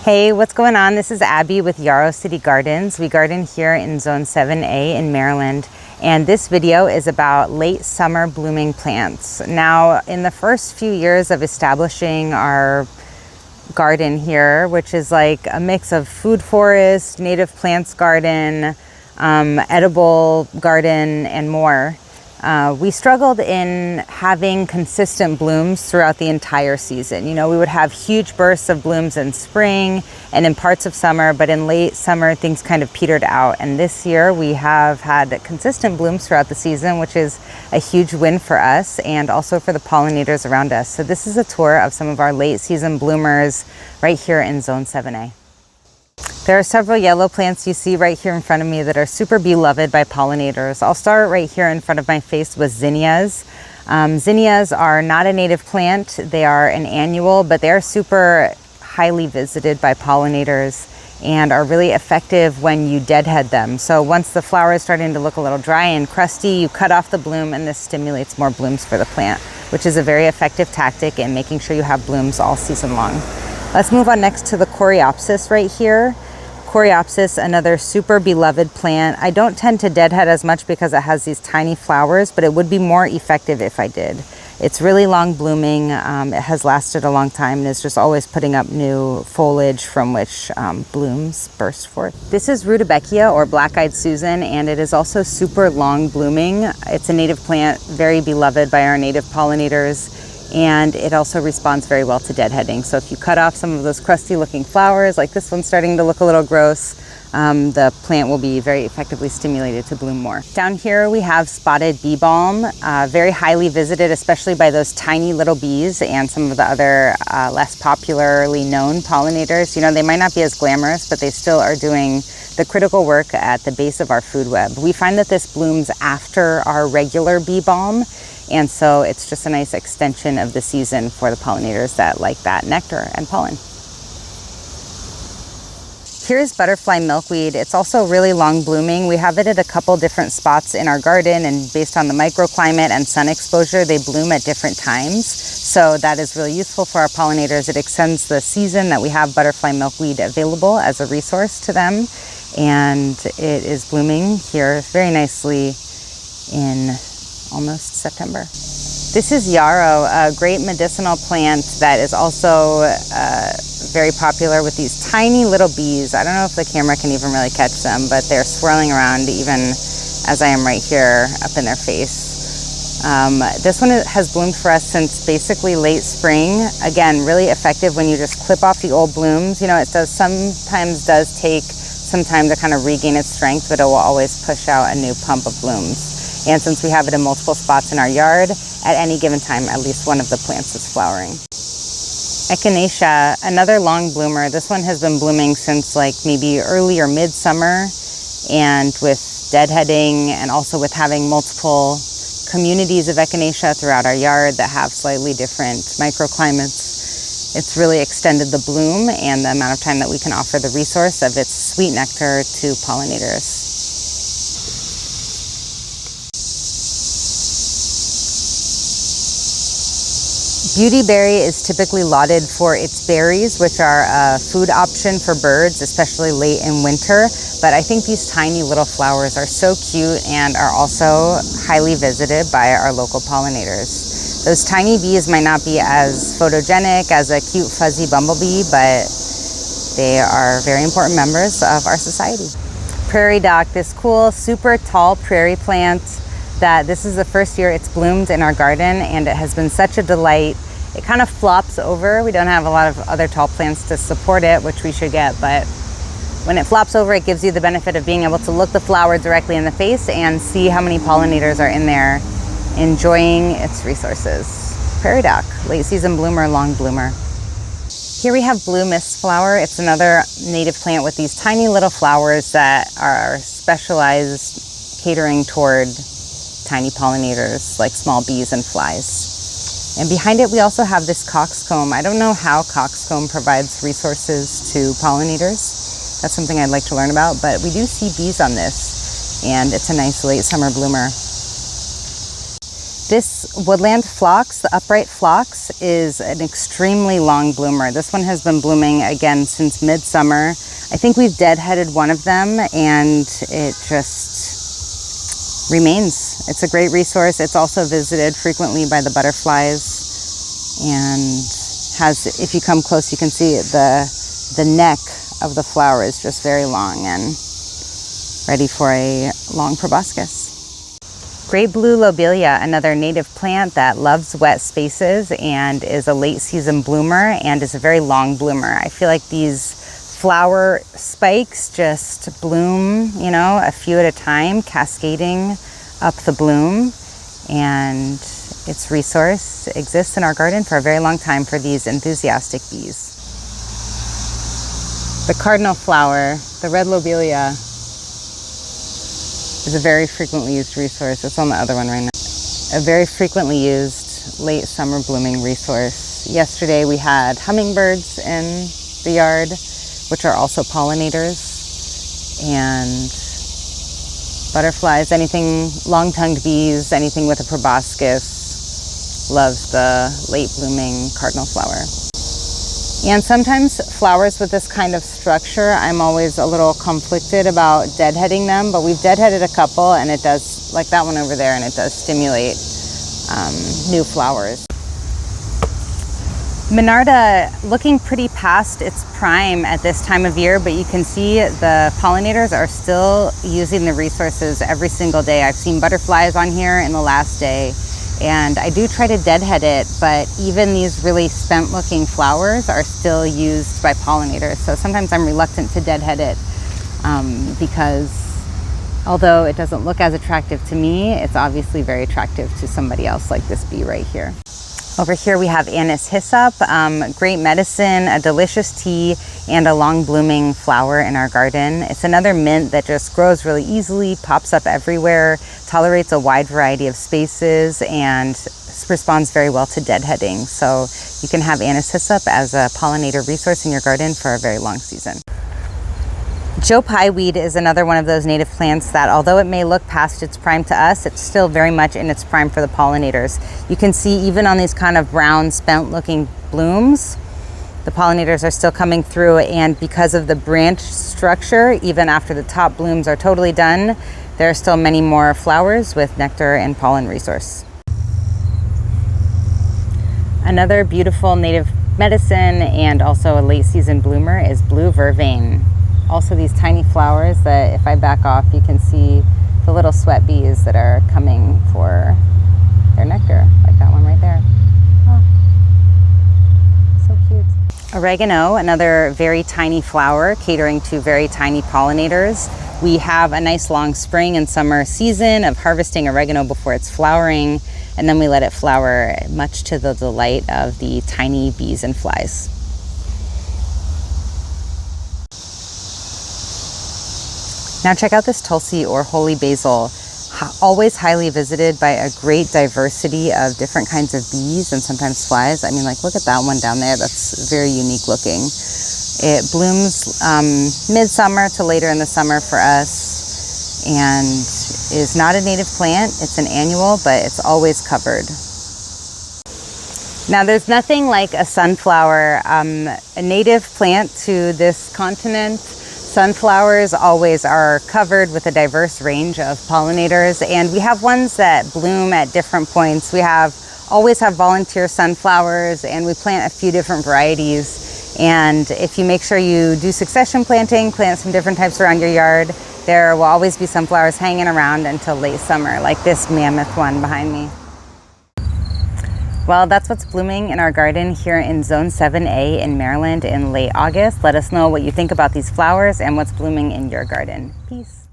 Hey, what's going on? This is Abby with Yarrow City Gardens. We garden here in Zone 7A in Maryland, and this video is about late summer blooming plants. Now, in the first few years of establishing our garden here, which is like a mix of food forest, native plants garden, edible garden, and more, we struggled in having consistent blooms throughout the entire season. You know, we would have huge bursts of blooms in spring and in parts of summer, but in late summer, things kind of petered out. And this year we have had consistent blooms throughout the season, which is a huge win for us and also for the pollinators around us. So this is a tour of some of our late season bloomers right here in Zone 7A. There are several yellow plants you see right here in front of me that are super beloved by pollinators. I'll start right here in front of my face with zinnias. Zinnias are not a native plant. They are an annual, but they are super highly visited by pollinators and are really effective when you deadhead them. So once the flower is starting to look a little dry and crusty, you cut off the bloom and this stimulates more blooms for the plant, which is a very effective tactic in making sure you have blooms all season long. Let's move on next to the coreopsis right here. Coreopsis, another super beloved plant. I don't tend to deadhead as much because it has these tiny flowers, but it would be more effective if I did. It's really long blooming. It has lasted a long time and is just always putting up new foliage from which blooms burst forth. This is Rudbeckia or black-eyed Susan, and it is also super long blooming. It's a native plant, very beloved by our native pollinators, and it also responds very well to deadheading. So if you cut off some of those crusty looking flowers, like this one's starting to look a little gross, the plant will be very effectively stimulated to bloom more. Down here we have spotted bee balm, very highly visited, especially by those tiny little bees and some of the other less popularly known pollinators. You know, they might not be as glamorous, but they still are doing the critical work at the base of our food web. We find that this blooms after our regular bee balm, and so it's just a nice extension of the season for the pollinators that like that nectar and pollen. Here's butterfly milkweed. It's also really long blooming. We have it at a couple different spots in our garden, and based on the microclimate and sun exposure, they bloom at different times. So that is really useful for our pollinators. It extends the season that we have butterfly milkweed available as a resource to them. And it is blooming here very nicely in almost September. This is yarrow, a great medicinal plant that is also very popular with these tiny little bees. I don't know if the camera can even really catch them, but they're swirling around even as I am right here up in their face. This one has bloomed for us since basically late spring. Again, really effective when you just clip off the old blooms. You know, it sometimes does take some time to kind of regain its strength, but it will always push out a new pump of blooms. And since we have it in multiple spots in our yard, at any given time, at least one of the plants is flowering. Echinacea, another long bloomer. This one has been blooming since like maybe early or mid-summer, and with deadheading and also with having multiple communities of echinacea throughout our yard that have slightly different microclimates, it's really extended the bloom and the amount of time that we can offer the resource of its sweet nectar to pollinators. Beautyberry is typically lauded for its berries, which are a food option for birds, especially late in winter. But I think these tiny little flowers are so cute and are also highly visited by our local pollinators. Those tiny bees might not be as photogenic as a cute fuzzy bumblebee, but they are very important members of our society. Prairie dock, this cool, super tall prairie plant that this is the first year it's bloomed in our garden, and it has been such a delight. It kind of flops over. We don't have a lot of other tall plants to support it, which we should get, but when it flops over, it gives you the benefit of being able to look the flower directly in the face and see how many pollinators are in there enjoying its resources. Prairie dock, late season bloomer, long bloomer. Here we have blue mist flower. It's another native plant with these tiny little flowers that are specialized catering toward tiny pollinators like small bees and flies. And behind it we also have this coxcomb. I don't know how coxcomb provides resources to pollinators. That's something I'd like to learn about, but we do see bees on this, and it's a nice late summer bloomer. This woodland phlox, the upright phlox, is an extremely long bloomer. This one has been blooming again since midsummer. I think we've deadheaded one of them and it just remains. It's a great resource. It's also visited frequently by the butterflies and has, if you come close, you can see the neck of the flower is just very long and ready for a long proboscis. Great blue lobelia, another native plant that loves wet spaces and is a late season bloomer and is a very long bloomer. I feel like these flower spikes just bloom, you know, a few at a time, cascading up the bloom, and its resource exists in our garden for a very long time for these enthusiastic bees. The cardinal flower, the red lobelia, is a very frequently used resource. It's on the other one right now. A very frequently used late summer blooming resource. Yesterday we had hummingbirds in the yard, which are also pollinators, and butterflies, anything long-tongued bees, anything with a proboscis loves the late blooming cardinal flower. And sometimes flowers with this kind of structure, I'm always a little conflicted about deadheading them, but we've deadheaded a couple and it does, like that one over there, and it does stimulate new flowers. Monarda looking pretty past its prime at this time of year, but you can see the pollinators are still using the resources every single day. I've seen butterflies on here in the last day, and I do try to deadhead it, but even these really spent looking flowers are still used by pollinators. So sometimes I'm reluctant to deadhead it because although it doesn't look as attractive to me, it's obviously very attractive to somebody else, like this bee right here. Over here we have anise hyssop, great medicine, a delicious tea, and a long blooming flower in our garden. It's another mint that just grows really easily, pops up everywhere, tolerates a wide variety of spaces, and responds very well to deadheading. So you can have anise hyssop as a pollinator resource in your garden for a very long season. Joe Pye weed is another one of those native plants that, although it may look past its prime to us, it's still very much in its prime for the pollinators. You can see even on these kind of brown, spent looking blooms, the pollinators are still coming through, and because of the branch structure, even after the top blooms are totally done, there are still many more flowers with nectar and pollen resource. Another beautiful native medicine and also a late season bloomer is blue vervain. Also these tiny flowers that if I back off, you can see the little sweat bees that are coming for their nectar, like that one right there. Oh, so cute. Oregano, another very tiny flower catering to very tiny pollinators. We have a nice long spring and summer season of harvesting oregano before it's flowering, and then we let it flower, much to the delight of the tiny bees and flies. Now check out this Tulsi or holy basil, always highly visited by a great diversity of different kinds of bees and sometimes flies. I mean, like, look at that one down there. That's very unique looking. It blooms midsummer to later in the summer for us and is not a native plant. It's an annual, but it's always covered. Now there's nothing like a sunflower, a native plant to this continent. Sunflowers always are covered with a diverse range of pollinators, and we have ones that bloom at different points. We always have volunteer sunflowers, and we plant a few different varieties. And if you make sure you do succession planting, plant some different types around your yard, there will always be sunflowers hanging around until late summer, like this mammoth one behind me. Well, that's what's blooming in our garden here in Zone 7A in Maryland in late August. Let us know what you think about these flowers and what's blooming in your garden. Peace.